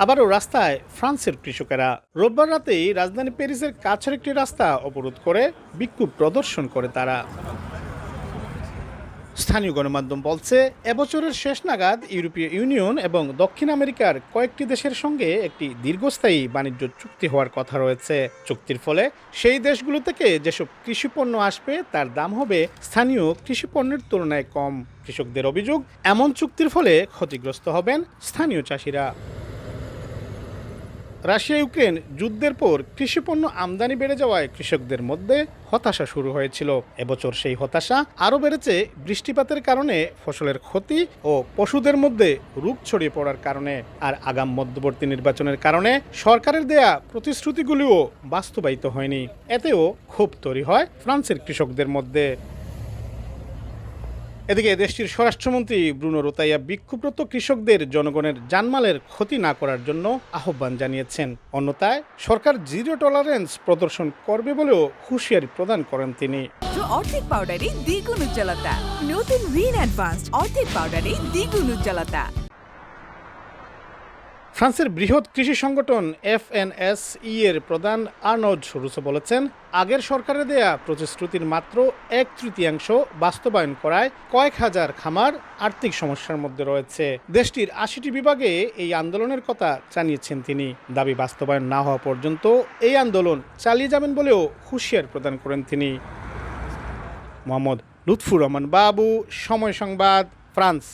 আবারও রাস্তায় ফ্রান্সের কৃষকেরা। রোববার রাতেই রাজধানী প্যারিসের কাছের একটি রাস্তা অবরোধ করে বিক্ষোভ প্রদর্শন করে তারা। স্থানীয় গণমাধ্যম বলছে, এবছরের শেষ নাগাদ ইউরোপীয় ইউনিয়ন এবং দক্ষিণ আমেরিকার কয়েকটি দেশের সঙ্গে একটি দীর্ঘস্থায়ী বাণিজ্য চুক্তি হওয়ার কথা রয়েছে। চুক্তির ফলে সেই দেশগুলো থেকে যেসব কৃষিপণ্য আসবে তার দাম হবে স্থানীয় কৃষিপণ্যের তুলনায় কম। কৃষকদের অভিযোগ, এমন চুক্তির ফলে ক্ষতিগ্রস্ত হবেন স্থানীয় চাষিরা। রাশিয়া ইউক্রেন যুদ্ধের পর কৃষিপণ্য আমদানি বেড়ে যাওয়ায় কৃষকদের মধ্যে হতাশা শুরু হয়েছিল। এবছর সেই হতাশা আরও বেড়েছে বৃষ্টিপাতের কারণে, ফসলের ক্ষতি ও পশুদের মধ্যে রোগ ছড়িয়ে পড়ার কারণে। আর আগাম মধ্যবর্তী নির্বাচনের কারণে সরকারের দেয়া প্রতিশ্রুতিগুলিও বাস্তবায়িত হয়নি। এতেও ক্ষোভ তৈরি হয় ফ্রান্সের কৃষকদের মধ্যে। এদিকে দেশটির স্বরাষ্ট্রমন্ত্রী ব্রুনো রোতাইয়া বিক্ষোভরত কৃষকদের জনগণের জানমালের ক্ষতি না করার জন্য আহ্বান জানিয়েছেন। অন্যথায় সরকার জিরো টলারেন্স প্রদর্শন করবে বলেও হুঁশিয়ারি প্রদান করেন তিনি। অর্ধেক পাউডারে দ্বিগুণ উজ্জ্বলতা, নতুন রিন অ্যাডভান্সড অর্ধেক পাউডারে দ্বিগুণ উজ্জ্বলতা। ফ্রান্সের বৃহৎ কৃষি সংগঠন FNSE এর প্রধান আর্নল্ড রুসো বলেছেন, আগের সরকারের দেয়া প্রতিশ্রুতির মাত্র 1/3 বাস্তবায়ন করায় কয়েক হাজার খামার আর্থিক সমস্যার মধ্যে রয়েছে। দেশটির 80টি বিভাগে এই আন্দোলনের কথা জানিয়েছেন তিনি। দাবি বাস্তবায়ন না হওয়া পর্যন্ত এই আন্দোলন চালিয়ে যাবেন বলেও হুঁশিয়ার প্রদান করেন তিনি। মোহাম্মদ লুৎফুর রহমান বাবু, সময় সংবাদ, ফ্রান্স।